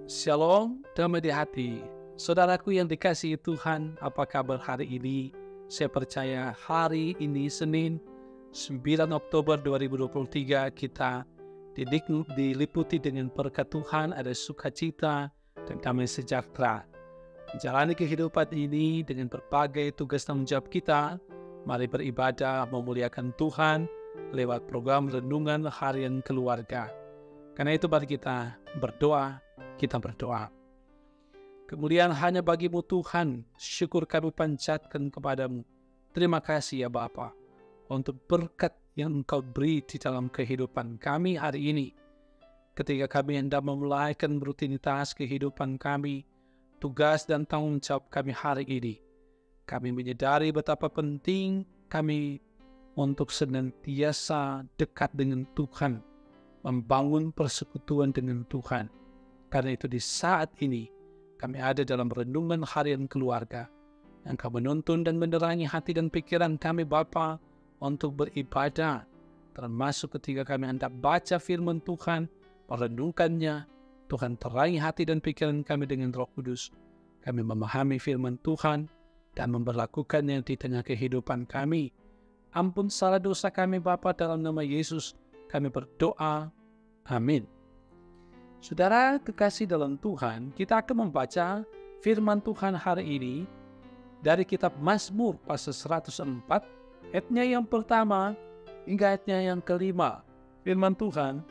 Shalom, damai di hati. Saudaraku yang dikasihi Tuhan, apa kabar hari ini? Saya percaya hari ini Senin 9 Oktober 2023 kita diliputi dengan berkat Tuhan, ada sukacita dan damai sejahtera. Menjalani kehidupan ini dengan berbagai tugas tanggung jawab kita, mari beribadah memuliakan Tuhan lewat program Renungan Harian Keluarga. Karena itu mari kita berdoa. Kemuliaan hanya bagimu Tuhan, syukur kami panjatkan kepadamu. Terima kasih ya Bapa untuk berkat yang Engkau beri di dalam kehidupan kami hari ini. Ketika kami hendak memulaikan rutinitas kehidupan kami, tugas dan tanggung jawab kami hari ini, kami menyadari betapa penting kami untuk senantiasa dekat dengan Tuhan, membangun persekutuan dengan Tuhan. Karena itu di saat ini kami ada dalam renungan harian keluarga yang Kau menuntun dan menerangi hati dan pikiran kami Bapa untuk beribadah, termasuk ketika kami hendak baca firman Tuhan, merenungkannya. Tuhan terangi hati dan pikiran kami dengan Roh Kudus. Kami memahami firman Tuhan dan memperlakukannya di tengah kehidupan kami. Ampun salah dosa kami Bapa, dalam nama Yesus kami berdoa. Amin. Saudara kekasih dalam Tuhan, kita akan membaca firman Tuhan hari ini dari kitab Mazmur pasal 104, ayatnya yang pertama hingga ayatnya yang kelima. Firman Tuhan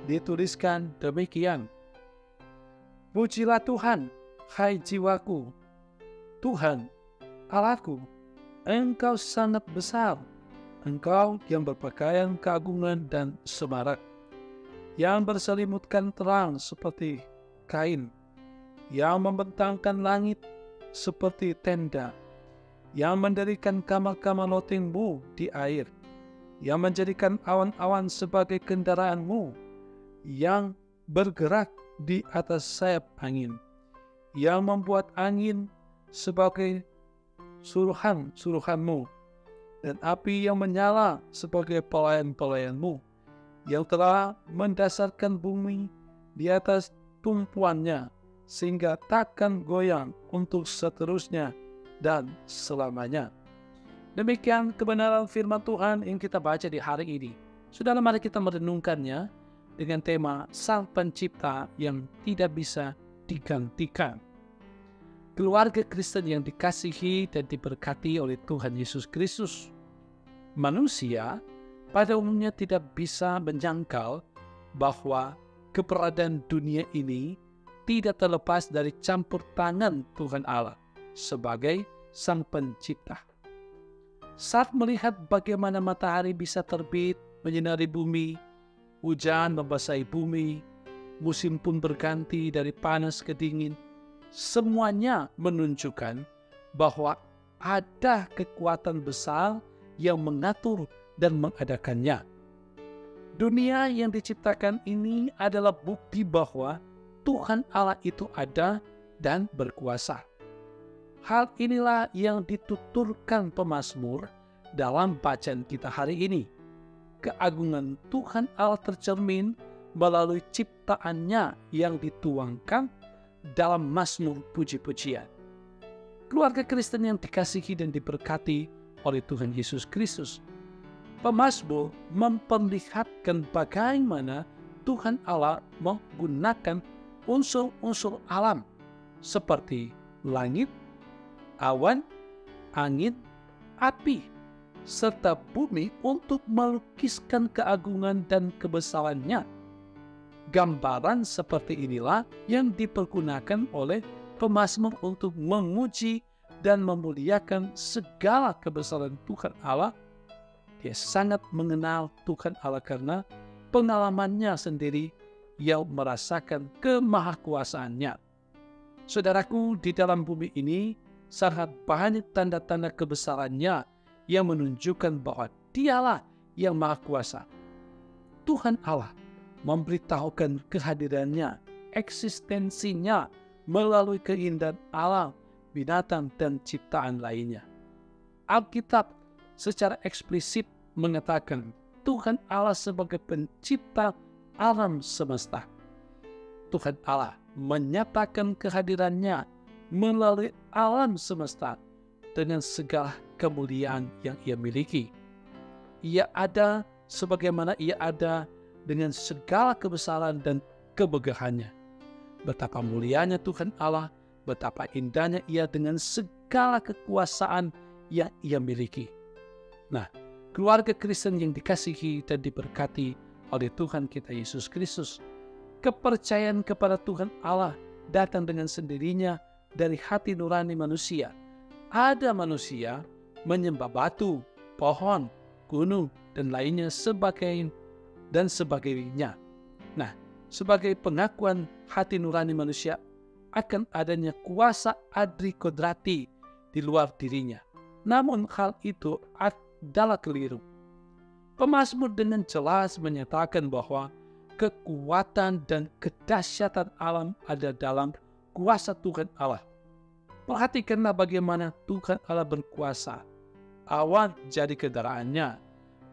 dituliskan demikian. Pujilah Tuhan, hai jiwaku. Tuhan, Allahku, Engkau sangat besar. Engkau yang berpakaian keagungan dan semarak, yang berselimutkan terang seperti kain, yang membentangkan langit seperti tenda, yang mendirikan kamar-kamar lotengmu di air, yang menjadikan awan-awan sebagai kendaraanmu, yang bergerak di atas sayap angin, yang membuat angin sebagai suruhan-suruhanmu, dan api yang menyala sebagai pelayan-pelayanmu, yang telah mendasarkan bumi di atas tumpuannya, sehingga takkan goyang untuk seterusnya dan selamanya. Demikian kebenaran firman Tuhan yang kita baca di hari ini. Saudara, mari kita merenungkannya dengan tema Sang Pencipta yang tidak bisa digantikan. Keluarga Kristen yang dikasihi dan diberkati oleh Tuhan Yesus Kristus. Manusia pada umumnya tidak bisa menyangkal bahwa keberadaan dunia ini tidak terlepas dari campur tangan Tuhan Allah sebagai Sang Pencipta. Saat melihat bagaimana matahari bisa terbit menyinari bumi, hujan membasahi bumi, musim pun berganti dari panas ke dingin, semuanya menunjukkan bahwa ada kekuatan besar yang mengatur dan mengadakannya. Dunia yang diciptakan ini adalah bukti bahwa Tuhan Allah itu ada dan berkuasa. Hal inilah yang dituturkan pemazmur dalam bacaan kita hari ini. Keagungan Tuhan Allah tercermin melalui ciptaannya yang dituangkan dalam mazmur puji-pujian. Keluarga Kristen yang dikasihi dan diberkati oleh Tuhan Yesus Kristus, pemazmur memperlihatkan bagaimana Tuhan Allah menggunakan unsur-unsur alam seperti langit, awan, angin, api, serta bumi untuk melukiskan keagungan dan kebesarannya. Gambaran seperti inilah yang dipergunakan oleh pemazmur untuk memuji dan memuliakan segala kebesaran Tuhan Allah. Dia sangat mengenal Tuhan Allah karena pengalamannya sendiri yang merasakan kemahakuasaannya. Saudaraku, di dalam bumi ini sangat banyak tanda-tanda kebesarannya yang menunjukkan bahwa Dialah yang Maha Kuasa. Tuhan Allah memberitahukan kehadirannya, eksistensinya melalui keindahan alam, binatang, dan ciptaan lainnya. Alkitab secara eksplisit mengatakan Tuhan Allah sebagai pencipta alam semesta. Tuhan Allah menyatakan kehadirannya melalui alam semesta dengan segala kemuliaan yang ia miliki. Ia ada sebagaimana ia ada dengan segala kebesaran dan kemegahannya. Betapa mulianya Tuhan Allah, betapa indahnya ia dengan segala kekuasaan yang ia miliki. Nah, keluarga Kristen yang dikasihi dan diberkati oleh Tuhan kita Yesus Kristus, kepercayaan kepada Tuhan Allah datang dengan sendirinya dari hati nurani manusia. Ada manusia menyembah batu, pohon, gunung, dan lainnya sebagainya. Nah, sebagai pengakuan hati nurani manusia akan adanya kuasa adri kodrati di luar dirinya. Namun hal itu adalah keliru. Pemazmur dengan jelas menyatakan bahwa kekuatan dan kedahsyatan alam ada dalam kuasa Tuhan Allah. Perhatikanlah bagaimana Tuhan Allah berkuasa. Awan jadi kendaraannya,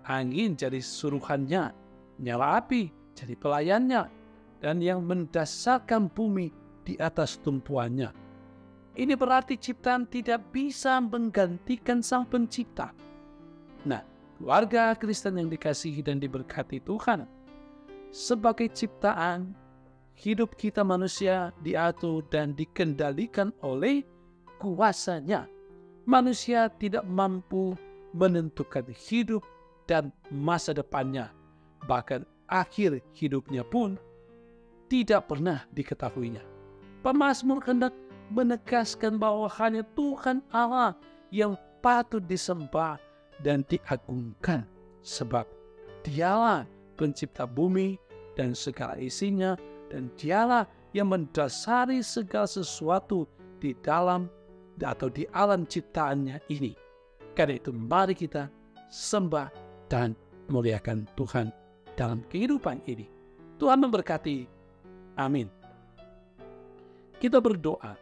angin jadi suruhannya, nyala api jadi pelayannya, dan yang mendasarkan bumi di atas tumpuannya. Ini berarti ciptaan tidak bisa menggantikan Sang Pencipta. Nah, keluarga Kristen yang dikasihi dan diberkati Tuhan, sebagai ciptaan, hidup kita manusia diatur dan dikendalikan oleh kuasanya. Manusia tidak mampu menentukan hidup dan masa depannya. Bahkan akhir hidupnya pun tidak pernah diketahuinya. Pemazmur hendak menegaskan bahwa hanya Tuhan Allah yang patut disembah dan diagungkan. Sebab Dialah pencipta bumi dan segala isinya, dan Dialah yang mendasari segala sesuatu di dalam atau di alam ciptaannya ini. Karena itu mari kita sembah dan muliakan Tuhan dalam kehidupan ini. Tuhan memberkati. Amin. Kita berdoa.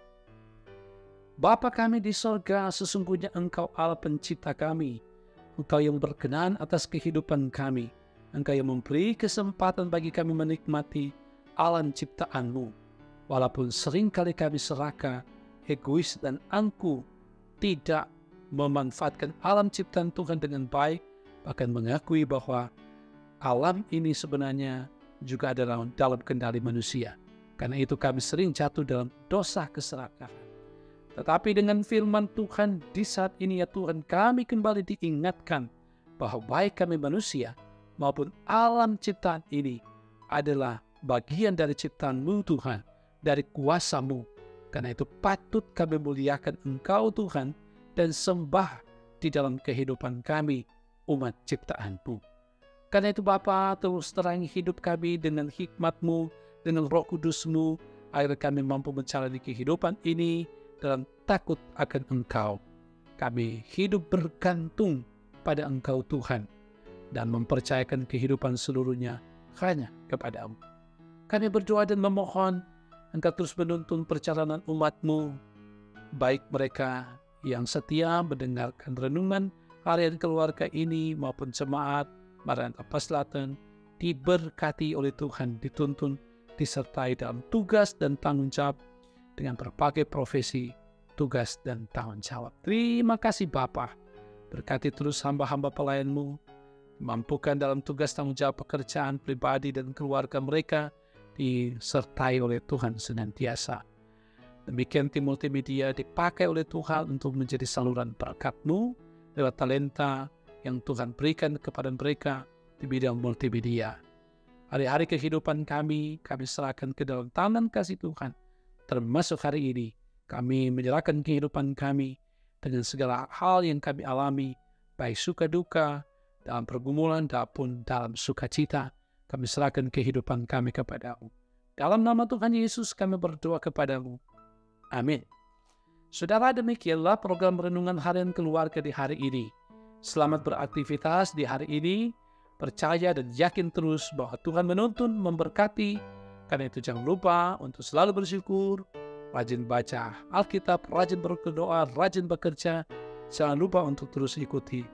Bapa kami di sorga, sesungguhnya Engkau Allah pencipta kami. Engkau yang berkenan atas kehidupan kami. Engkau yang memberi kesempatan bagi kami menikmati alam ciptaan-Mu. Walaupun seringkali kami serakah, egois, dan angkuh, tidak memanfaatkan alam ciptaan Tuhan dengan baik, bahkan mengakui bahwa alam ini sebenarnya juga adalah dalam kendali manusia. Karena itu kami sering jatuh dalam dosa keserakahan. Tetapi dengan firman Tuhan di saat ini ya Tuhan, kami kembali diingatkan bahwa baik kami manusia maupun alam ciptaan ini adalah bagian dari ciptaan-Mu Tuhan, dari kuasa-Mu. Karena itu patut kami muliakan Engkau Tuhan dan sembah di dalam kehidupan kami umat ciptaan-Mu. Karena itu Bapa, terus terangi hidup kami dengan hikmat-Mu, dengan Roh Kudus-Mu, agar kami mampu menjalani kehidupan ini dalam takut akan Engkau. Kami hidup bergantung pada Engkau Tuhan dan mempercayakan kehidupan seluruhnya hanya kepada-Mu. Kami berdoa dan memohon Engkau terus menuntun perjalanan umat-Mu, baik mereka yang setia mendengarkan renungan harian keluarga ini maupun jemaat Maranatha Selatan, diberkati oleh Tuhan, dituntun, disertai dalam tugas dan tanggung jawab dengan berbagai profesi, tugas, dan tanggung jawab. Terima kasih Bapa. Berkati terus hamba-hamba pelayan-Mu, mampukan dalam tugas tanggung jawab pekerjaan pribadi dan keluarga mereka, disertai oleh Tuhan senantiasa. Demikian tim multimedia dipakai oleh Tuhan untuk menjadi saluran berkat-Mu lewat talenta yang Tuhan berikan kepada mereka di bidang multimedia. Hari-hari kehidupan kami serahkan ke dalam tangan kasih Tuhan. Termasuk hari ini, kami menyerahkan kehidupan kami dengan segala hal yang kami alami, baik suka duka, dalam pergumulan, maupun dalam sukacita. Kami serahkan kehidupan kami kepada-Mu. Dalam nama Tuhan Yesus kami berdoa kepada-Mu. Amin. Saudara, demikianlah program Renungan Harian Keluarga di hari ini. Selamat beraktivitas di hari ini. Percaya dan yakin terus bahwa Tuhan menuntun, memberkati. Karena itu jangan lupa untuk selalu bersyukur, rajin baca Alkitab, rajin berdoa, rajin bekerja. Jangan lupa untuk terus ikuti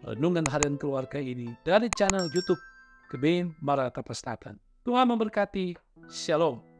Renungan Harian Keluarga ini dari channel YouTube Kebin Maranatha Selatan. Tuhan memberkati. Shalom.